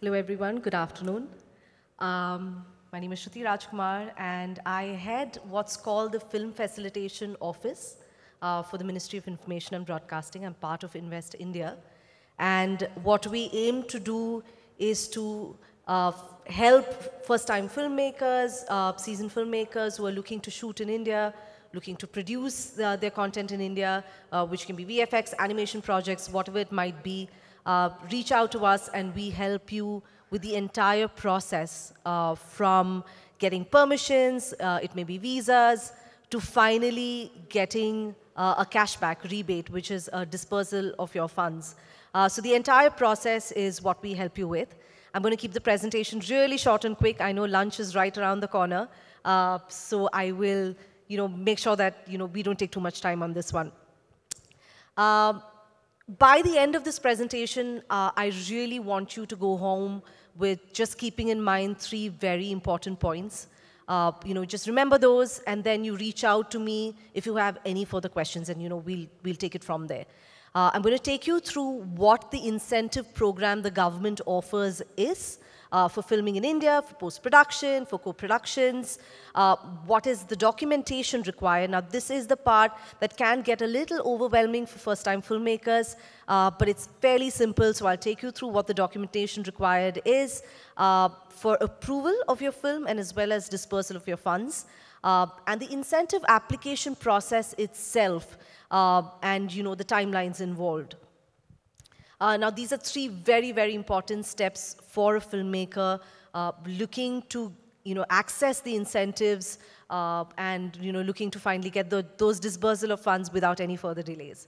Hello, everyone. Good afternoon. My name is Shruti Rajkumar, and I head what's called the Film Facilitation Office for the Ministry of Information and Broadcasting. I'm part of Invest India. And what we aim to do is to help first-time filmmakers, seasoned filmmakers who are looking to shoot in India, looking to produce their content in India, which can be VFX, animation projects, whatever it might be. Reach out to us and we help you with the entire process from getting permissions, it may be visas, to finally getting a cashback rebate, which is a dispersal of your funds. So the entire process is what we help you with. I'm going to keep the presentation really short and quick. I know lunch is right around the corner, so I will make sure that we don't take too much time on this one. By the end of this presentation, I really want you to go home with just keeping in mind 3 very important points. Just remember those, and then you reach out to me if you have any further questions, and we'll take it from there. I'm going to take you through what the incentive program the government offers is for filming in India, for post-production, for co-productions, what is the documentation required. Now, this is the part that can get a little overwhelming for first-time filmmakers, but it's fairly simple, so I'll take you through what the documentation required is for approval of your film and as well as dispersal of your funds, and the incentive application process itself, and the timelines involved. Now, these are 3 very, very important steps for a filmmaker looking to, access the incentives and, looking to finally get those dispersal of funds without any further delays.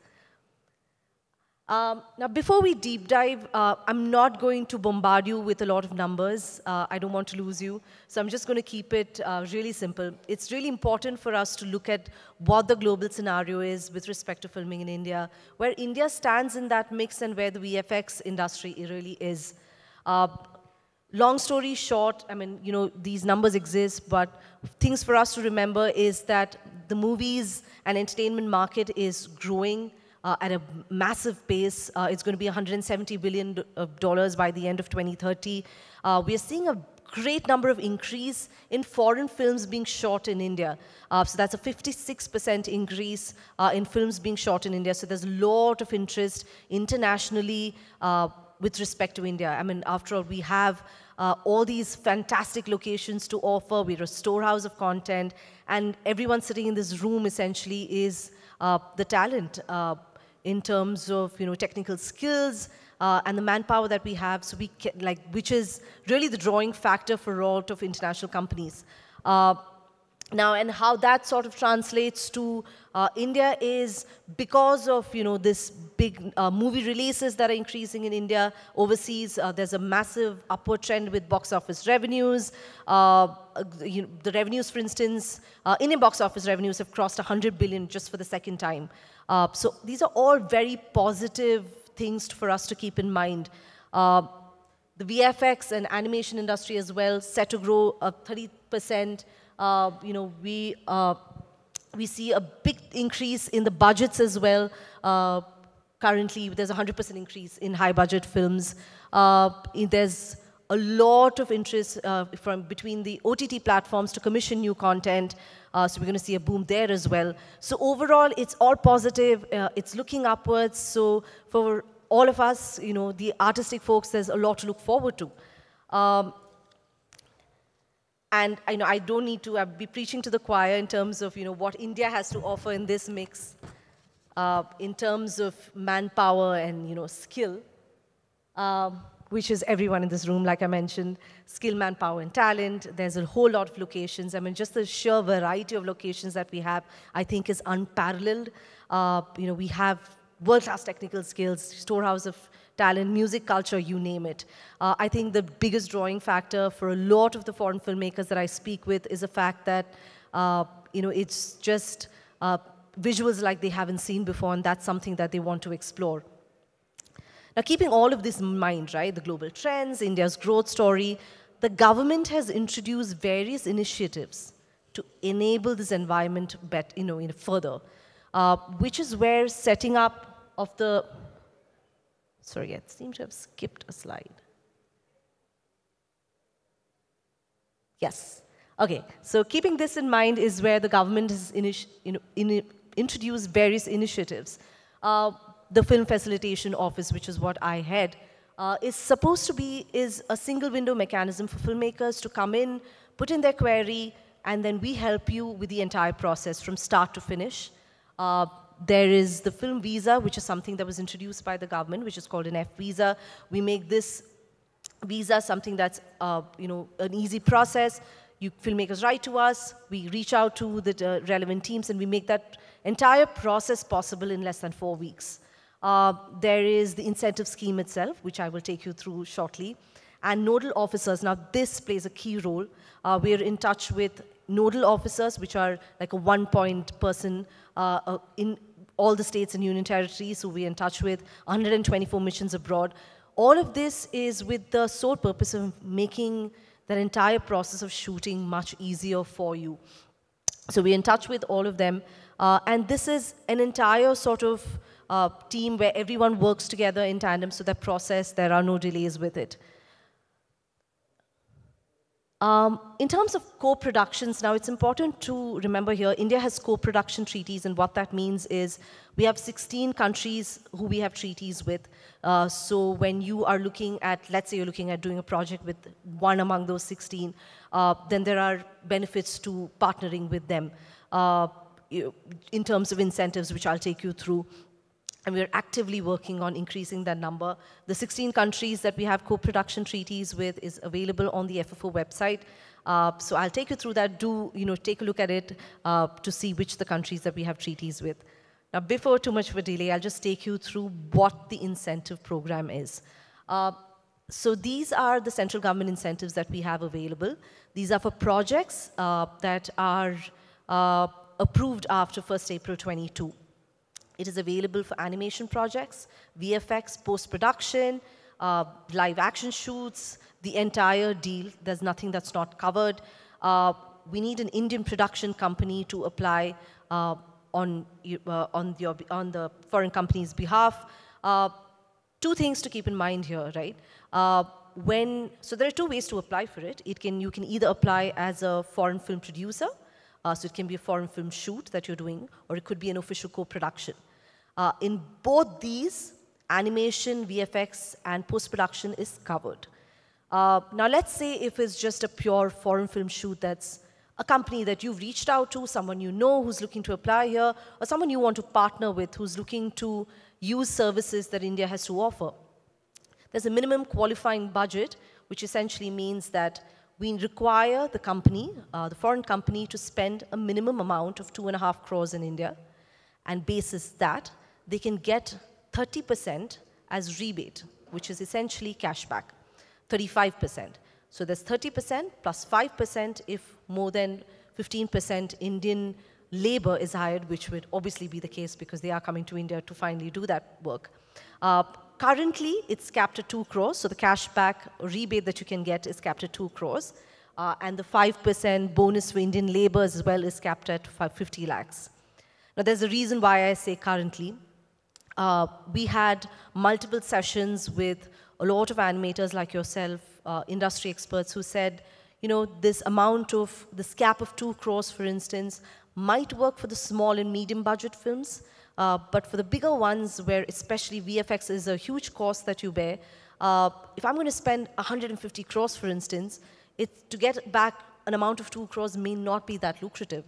Now, before we deep dive, I'm not going to bombard you with a lot of numbers. I don't want to lose you. So I'm just going to keep it really simple. It's really important for us to look at what the global scenario is with respect to filming in India, where India stands in that mix and where the VFX industry really is. Long story short, I mean, these numbers exist, but things for us to remember is that the movies and entertainment market is growing at a massive pace. It's going to be $170 billion by the end of 2030. We are seeing a great number of increase in foreign films being shot in India. So that's a 56% increase in films being shot in India. So there's a lot of interest internationally with respect to India. I mean, after all, we have all these fantastic locations to offer. We're a storehouse of content, and everyone sitting in this room essentially is the talent in terms of technical skills and the manpower that we have, so we can, which is really the drawing factor for a lot of international companies. Now, and how that sort of translates to India is because of this big movie releases that are increasing in India overseas. There's a massive upward trend with box office revenues. The revenues, for instance, Indian box office revenues have crossed 100 billion just for the second time. So these are all very positive things for us to keep in mind. The VFX and animation industry as well set to grow 30%. We see a big increase in the budgets as well. Currently, there's a 100% increase in high-budget films. There's a lot of interest from between the OTT platforms to commission new content. So we're going to see a boom there as well. So overall, it's all positive. It's looking upwards. So for all of us, the artistic folks, there's a lot to look forward to. And I don't need to be preaching to the choir in terms of what India has to offer in this mix, in terms of manpower and skill, which is everyone in this room, like I mentioned, skill, manpower, and talent. There's a whole lot of locations. I mean, just the sheer variety of locations that we have, I think, is unparalleled. We have world-class technical skills, storehouse of talent, music, culture, you name it. I think the biggest drawing factor for a lot of the foreign filmmakers that I speak with is the fact that, it's just visuals like they haven't seen before, and that's something that they want to explore. Now, keeping all of this in mind, right, the global trends, India's growth story, the government has introduced various initiatives to enable this environment further, which is where setting up of the, sorry, I seem to have skipped a slide. Yes. Okay. So keeping this in mind is where the government has introduced various initiatives. The Film Facilitation Office, which is what I head, is supposed to be a single window mechanism for filmmakers to come in, put in their query, and then we help you with the entire process from start to finish. There is the film visa, which is something that was introduced by the government, which is called an F visa. We make this visa something that's an easy process. You filmmakers write to us, we reach out to the relevant teams, and we make that entire process possible in less than 4 weeks. There is the incentive scheme itself, which I will take you through shortly, and nodal officers. Now, this plays a key role. We're in touch with nodal officers, which are like a one-point person in all the states and union territories who we're in touch with, 124 missions abroad. All of this is with the sole purpose of making that entire process of shooting much easier for you. So we're in touch with all of them. And this is an entire sort of team where everyone works together in tandem, so that process, there are no delays with it. In terms of co-productions, now it's important to remember here, India has co-production treaties, and what that means is we have 16 countries who we have treaties with. So when you are looking at, let's say you're looking at doing a project with one among those 16, then there are benefits to partnering with them in terms of incentives, which I'll take you through. And we're actively working on increasing that number. The 16 countries that we have co-production treaties with is available on the FFO website. So I'll take you through that. Do take a look at it to see which the countries that we have treaties with. Now, before too much of a delay, I'll just take you through what the incentive program is. So these are the central government incentives that we have available. These are for projects that are approved after 1st April 22. It is available for animation projects, VFX, post-production, live action shoots, the entire deal. There's nothing that's not covered. We need an Indian production company to apply on the foreign company's behalf. Two things to keep in mind here, right? So there are two ways to apply for it. You can either apply as a foreign film producer, so it can be a foreign film shoot that you're doing, or it could be an official co-production. In both these, animation, VFX, and post-production is covered. Now, let's say if it's just a pure foreign film shoot that's a company that you've reached out to, someone you know who's looking to apply here, or someone you want to partner with who's looking to use services that India has to offer. There's a minimum qualifying budget, which essentially means that we require the company, the foreign company, to spend a minimum amount of 2.5 crores in India. And basis that, they can get 30% as rebate, which is essentially cashback, 35%. So there's 30% plus 5% if more than 15% Indian labor is hired, which would obviously be the case because they are coming to India to finally do that work. Currently, it's capped at 2 crores, so the cashback rebate that you can get is capped at 2 crores. And the 5% bonus for Indian labor as well is capped at 50 lakhs. Now, there's a reason why I say currently. We had multiple sessions with a lot of animators like yourself, industry experts who said, this cap of 2 crores, for instance, might work for the small and medium budget films, but for the bigger ones where especially VFX is a huge cost that you bear, if I'm going to spend 150 crores, for instance, to get back an amount of 2 crores may not be that lucrative.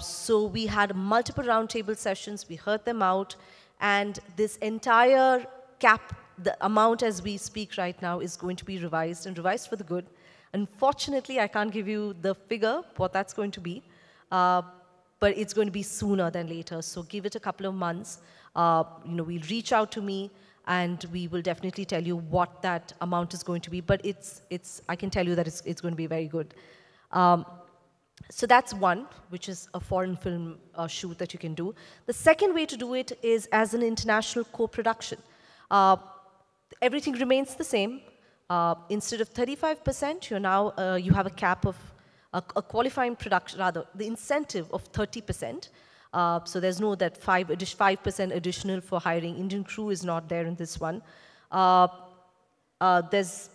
So we had multiple roundtable sessions, we heard them out, and this entire cap, the amount as we speak right now, is going to be revised, and revised for the good. Unfortunately, I can't give you the figure, what that's going to be, but it's going to be sooner than later, so give it a couple of months. We'll reach out to me, and we will definitely tell you what that amount is going to be, but I can tell you that it's going to be very good. So that's one, which is a foreign film shoot that you can do. The second way to do it is as an international co-production. Everything remains the same. Instead of 35%, you have a cap of a qualifying production, rather, the incentive of 30%. So there's no that 5% additional for hiring Indian crew is not there in this one. There's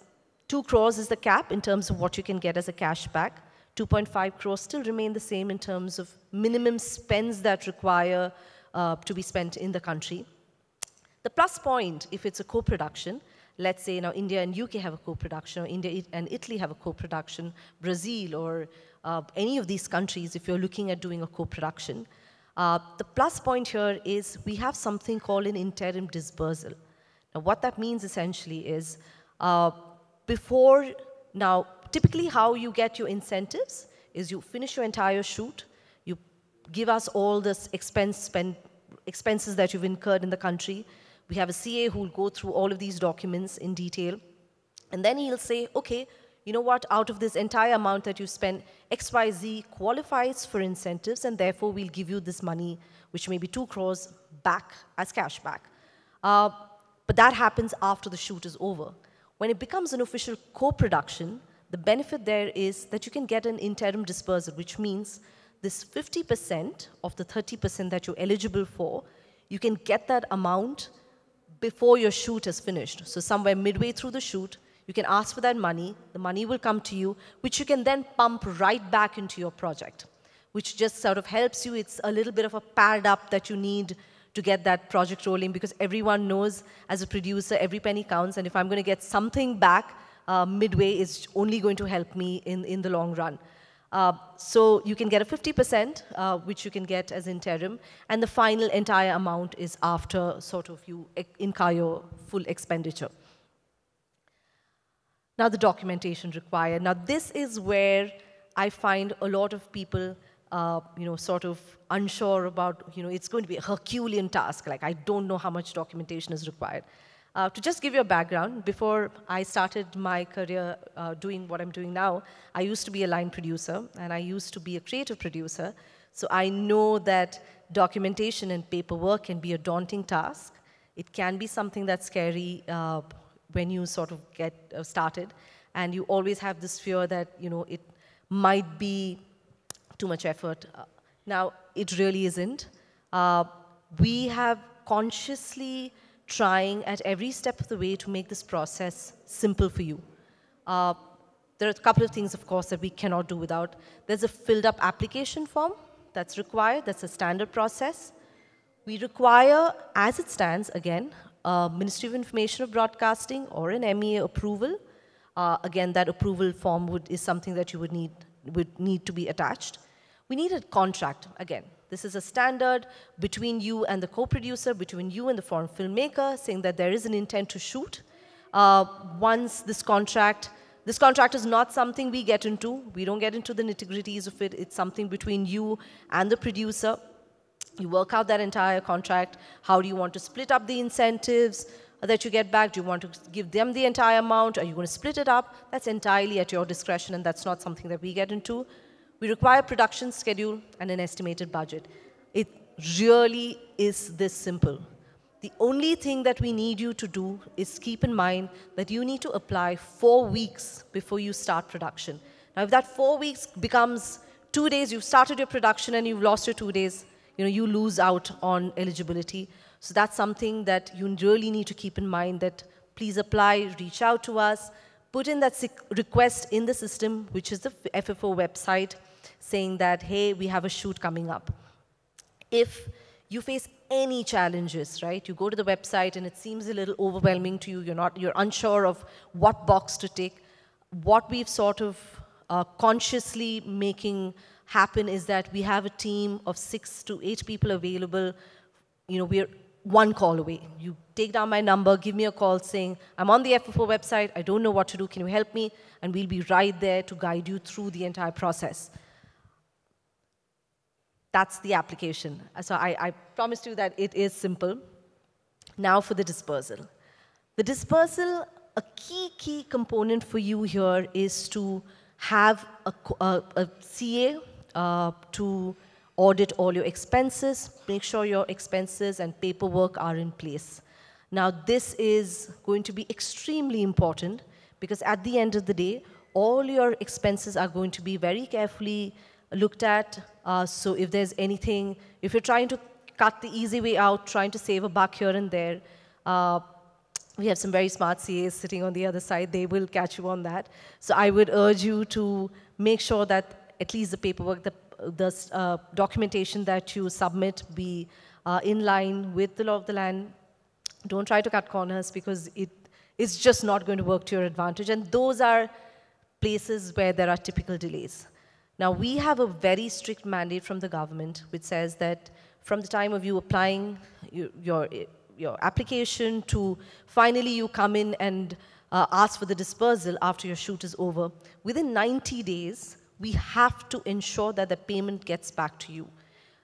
2 crores is the cap in terms of what you can get as a cash back. 2.5 crores still remain the same in terms of minimum spends that require to be spent in the country. The plus point, if it's a co-production, let's say now India and UK have a co-production, or India and Italy have a co-production, Brazil or any of these countries, if you're looking at doing a co-production, the plus point here is we have something called an interim dispersal. Now what that means essentially is typically how you get your incentives is you finish your entire shoot, you give us all this expenses that you've incurred in the country. We have a CA who will go through all of these documents in detail. And then he'll say, okay, you know what, out of this entire amount that you spent, XYZ qualifies for incentives, and therefore we'll give you this money, which may be 2 crores, back as cash back. But that happens after the shoot is over. When it becomes an official co-production, the benefit there is that you can get an interim dispersal, which means this 50% of the 30% that you're eligible for, you can get that amount before your shoot is finished. So somewhere midway through the shoot, you can ask for that money, the money will come to you, which you can then pump right back into your project, which just sort of helps you. It's a little bit of a pad up that you need to get that project rolling, because everyone knows as a producer, every penny counts, and if I'm going to get something back midway, it's only going to help me in the long run. So you can get a 50%, which you can get as interim, and the final entire amount is after sort of you incur your full expenditure. Now the documentation required. Now this is where I find a lot of people, sort of unsure about, it's going to be a Herculean task. Like, I don't know how much documentation is required. To just give you a background, before I started my career doing what I'm doing now, I used to be a line producer, and I used to be a creative producer. So I know that documentation and paperwork can be a daunting task. It can be something that's scary when you sort of get started. And you always have this fear that, it might be too much effort. Now, it really isn't. We have consciously trying at every step of the way to make this process simple for you. There are a couple of things, of course, that we cannot do without. There's a filled up application form that's required. That's a standard process. We require, as it stands, again, a Ministry of Information or Broadcasting or an MEA approval. Again, that approval form is something that you would need to be attached. We need a contract, again. This is a standard between you and the co-producer, between you and the foreign filmmaker, saying that there is an intent to shoot. Once this contract is not something we get into. We don't get into the nitty-gritties of it. It's something between you and the producer. You work out that entire contract. How do you want to split up the incentives that you get back? Do you want to give them the entire amount? Are you going to split it up? That's entirely at your discretion, and that's not something that we get into. We require production schedule and an estimated budget. It really is this simple. The only thing that we need you to do is keep in mind that you need to apply 4 weeks before you start production. Now, if that 4 weeks becomes 2 days, you've started your production and you've lost your 2 days, you lose out on eligibility. So that's something that you really need to keep in mind, that please apply, reach out to us, put in that request in the system, which is the FFO website, saying that, hey, we have a shoot coming up. If you face any challenges, right, you go to the website and it seems a little overwhelming to you, you're unsure of what box to tick, what we've sort of consciously making happen is that we have a team of 6 to 8 people available. We're one call away. You take down my number, give me a call saying, I'm on the FFO website, I don't know what to do, can you help me? And we'll be right there to guide you through the entire process. That's the application. So I promised you that it is simple. Now for the dispersal. The dispersal, a key component for you here is to have a CA to audit all your expenses, make sure your expenses and paperwork are in place. Now, this is going to be extremely important because at the end of the day, all your expenses are going to be very carefully looked at. So if there's anything, if you're trying to cut the easy way out, trying to save a buck here and there, We have some very smart CAs sitting on the other side. They will catch you on that. So I would urge you to make sure that at least the paperwork, the documentation that you submit be in line with the law of the land. Don't try to cut corners because it's just not going to work to your advantage. And those are places where there are typical delays. Now, we have a very strict mandate from the government which says that from the time of you applying your application to finally you come in and ask for the dispersal after your shoot is over, within 90 days, we have to ensure that the payment gets back to you.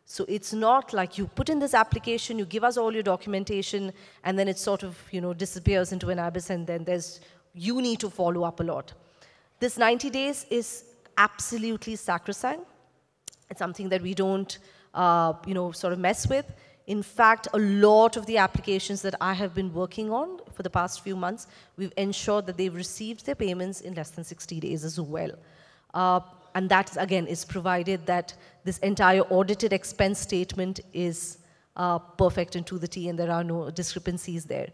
So it's not like you put in this application, you give us all your documentation, and then it sort of, disappears into an abyss, and then you need to follow up a lot. This 90 days is absolutely sacrosanct. It's something that we don't, sort of mess with. In fact, a lot of the applications that I have been working on for the past few months, we've ensured that they've received their payments in less than 60 days as well. And that, again, is provided that this entire audited expense statement is perfect and to the T, and there are no discrepancies there.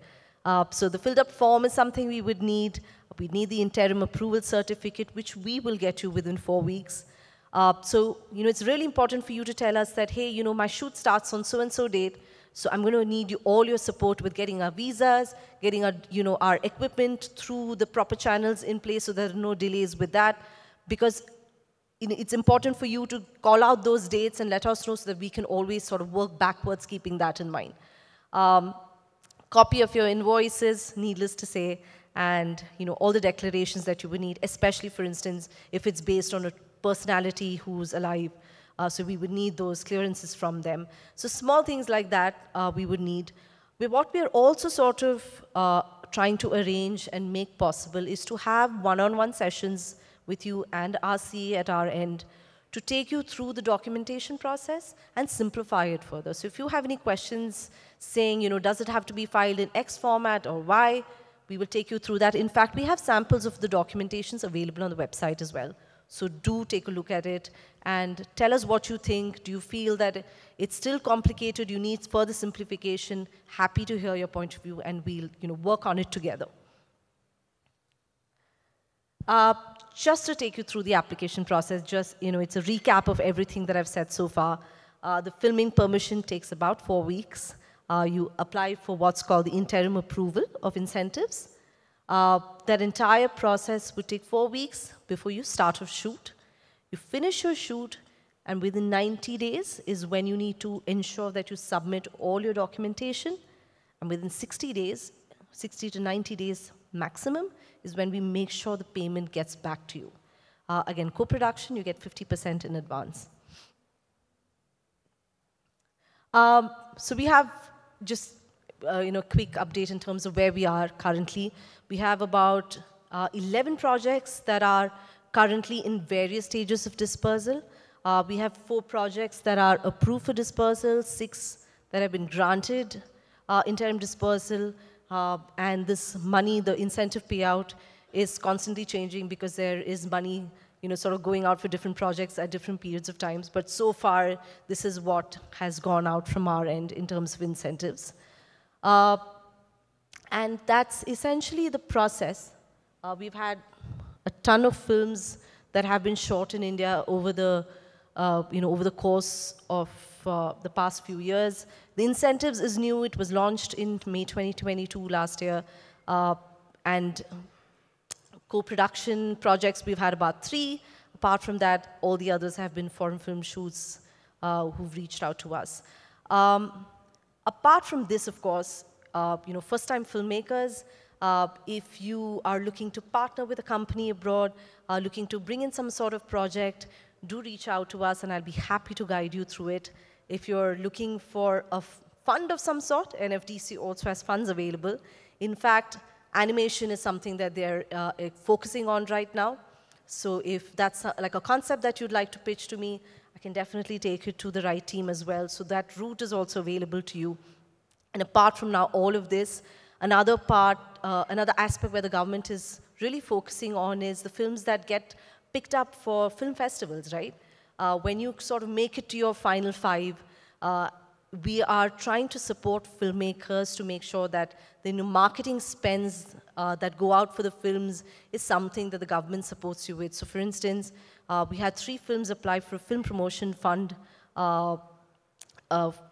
So the filled up form is something we would need. We need the interim approval certificate, which we will get you within 4 weeks. So, it's really important for you to tell us that, hey, my shoot starts on so-and-so date, so I'm going to need all your support with getting our visas, getting our equipment through the proper channels in place so there are no delays with that, because it's important for you to call out those dates and let us know so that we can always sort of work backwards, keeping that in mind. Copy of your invoices, needless to say, and all the declarations that you would need, especially, for instance, if it's based on a personality who's alive. So we would need those clearances from them. So small things like that we would need. What we're also sort of trying to arrange and make possible is to have one-on-one sessions with you and our CA at our end to take you through the documentation process and simplify it further. So if you have any questions saying, does it have to be filed in X format or Y, we will take you through that. In fact, we have samples of the documentations available on the website as well. So do take a look at it and tell us what you think. Do you feel that it's still complicated, you need further simplification? Happy to hear your point of view, and we'll work on it together. Just to take you through the application process, it's a recap of everything that I've said so far. The filming permission takes about 4 weeks. You apply for what's called the interim approval of incentives. That entire process would take 4 weeks before you start a shoot. You finish your shoot, and within 90 days is when you need to ensure that you submit all your documentation. And within 60 days, 60 to 90 days maximum, is when we make sure the payment gets back to you. Again, co-production, you get 50% in advance. So we have just quick update in terms of where we are currently. We have about 11 projects that are currently in various stages of dispersal. We have 4 projects that are approved for dispersal, 6 that have been granted interim dispersal, and this money, the incentive payout, is constantly changing because there is money sort of going out for different projects at different periods of times. But so far, this is what has gone out from our end in terms of incentives. And that's essentially the process. We've had a ton of films that have been shot in India over the course of the past few years. The incentives is new. It was launched in May 2022 last year. And co-production projects, we've had about 3. Apart from that, all the others have been foreign film shoots who've reached out to us. Apart from this, of course, first-time filmmakers, if you are looking to partner with a company abroad, looking to bring in some sort of project, do reach out to us, and I'll be happy to guide you through it. If you're looking for a fund of some sort, NFDC also has funds available. In fact, animation is something that they're focusing on right now. So if that's like a concept that you'd like to pitch to me, I can definitely take it to the right team as well. So that route is also available to you. And apart from now all of this, another aspect where the government is really focusing on is the films that get picked up for film festivals, right? When you sort of make it to your final 5, we are trying to support filmmakers to make sure that the marketing spends that go out for the films is something that the government supports you with. So for instance, we had 3 films apply for a film promotion fund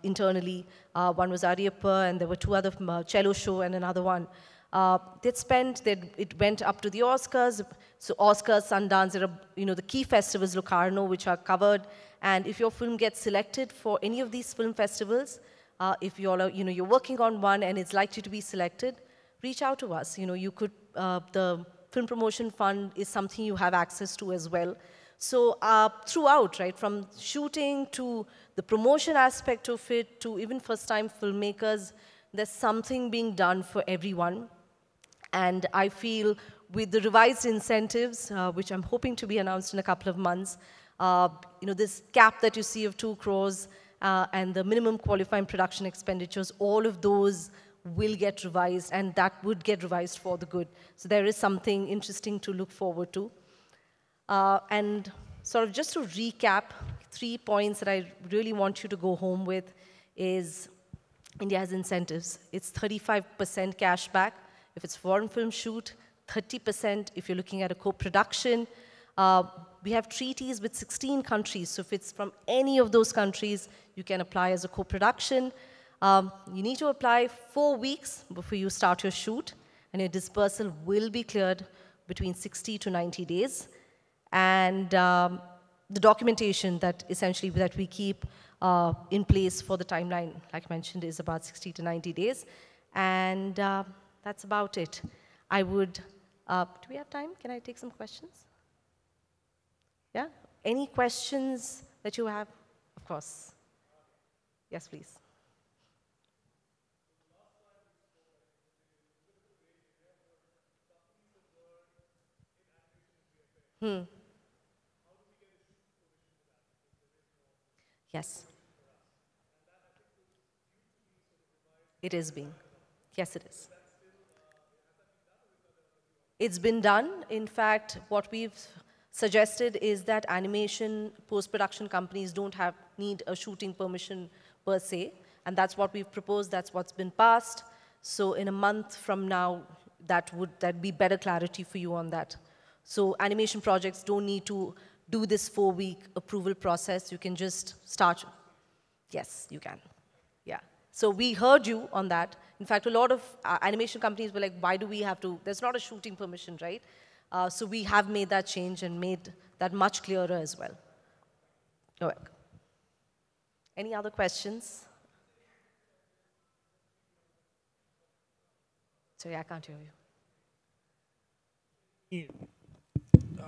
internally. One was Ariyappa, and there were 2 other, Cello Show and another one. It went up to the Oscars. So Oscars, Sundance, there are, the key festivals, Locarno, which are covered. And if your film gets selected for any of these film festivals, if you're working on one and it's likely to be selected, reach out to us. The Film Promotion Fund is something you have access to as well. So throughout, right, from shooting to the promotion aspect of it to even first-time filmmakers, there's something being done for everyone. And I feel with the revised incentives, which I'm hoping to be announced in a couple of months, this cap that you see of 2 crores and the minimum qualifying production expenditures, all of those will get revised, and that would get revised for the good. So there is something interesting to look forward to. And sort of just to recap, 3 points that I really want you to go home with is India has incentives. It's 35% cash back if it's foreign film shoot, 30% if you're looking at a co-production. We have treaties with 16 countries, so if it's from any of those countries, you can apply as a co-production. You need to apply 4 weeks before you start your shoot, and your dispersal will be cleared between 60 to 90 days. And the documentation that we keep in place for the timeline, like I mentioned, is about 60 to 90 days. And that's about it. I would, do we have time? Can I take some questions? Yeah? Any questions that you have? Of course. Yes, please. Yes. It is being. Yes, it is. It's been done. In fact, what we've suggested is that animation post-production companies don't need a shooting permission per se, and that's what we've proposed. That's what's been passed. So in a month from now, that'd be better clarity for you on that. So animation projects don't need to do this 4-week approval process. You can just start. Yes, you can. Yeah. So we heard you on that. In fact, a lot of animation companies were like, why do we have to? There's not a shooting permission, right? So we have made that change and made that much clearer as well. Go ahead. Any other questions? Sorry, I can't hear you.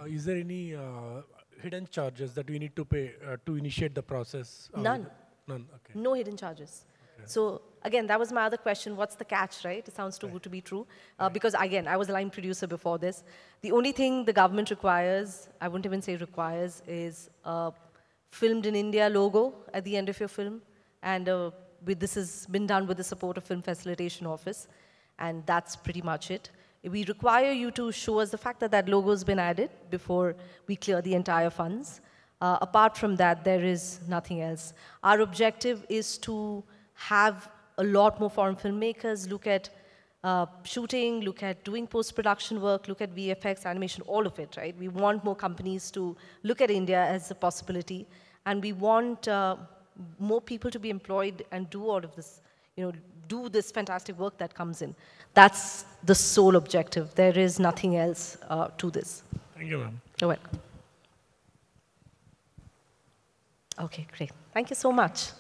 Is there any hidden charges that we need to pay to initiate the process? None. None, okay. No hidden charges. Okay. So again, that was my other question. What's the catch, right? It sounds too good to be true. Because again, I was a line producer before this. The only thing the government requires, I wouldn't even say requires, is a filmed in India logo at the end of your film. And this has been done with the support of Film Facilitation Office. And that's pretty much it. We require you to show us the fact that that logo has been added before we clear the entire funds. Apart from that, there is nothing else. Our objective is to have a lot more foreign filmmakers look at shooting, look at doing post-production work, look at VFX, animation, all of it, right? We want more companies to look at India as a possibility, and we want more people to be employed and do all of this, do this fantastic work that comes in. That's the sole objective. There is nothing else to this. Thank you, ma'am. You're welcome. Okay, great. Thank you so much.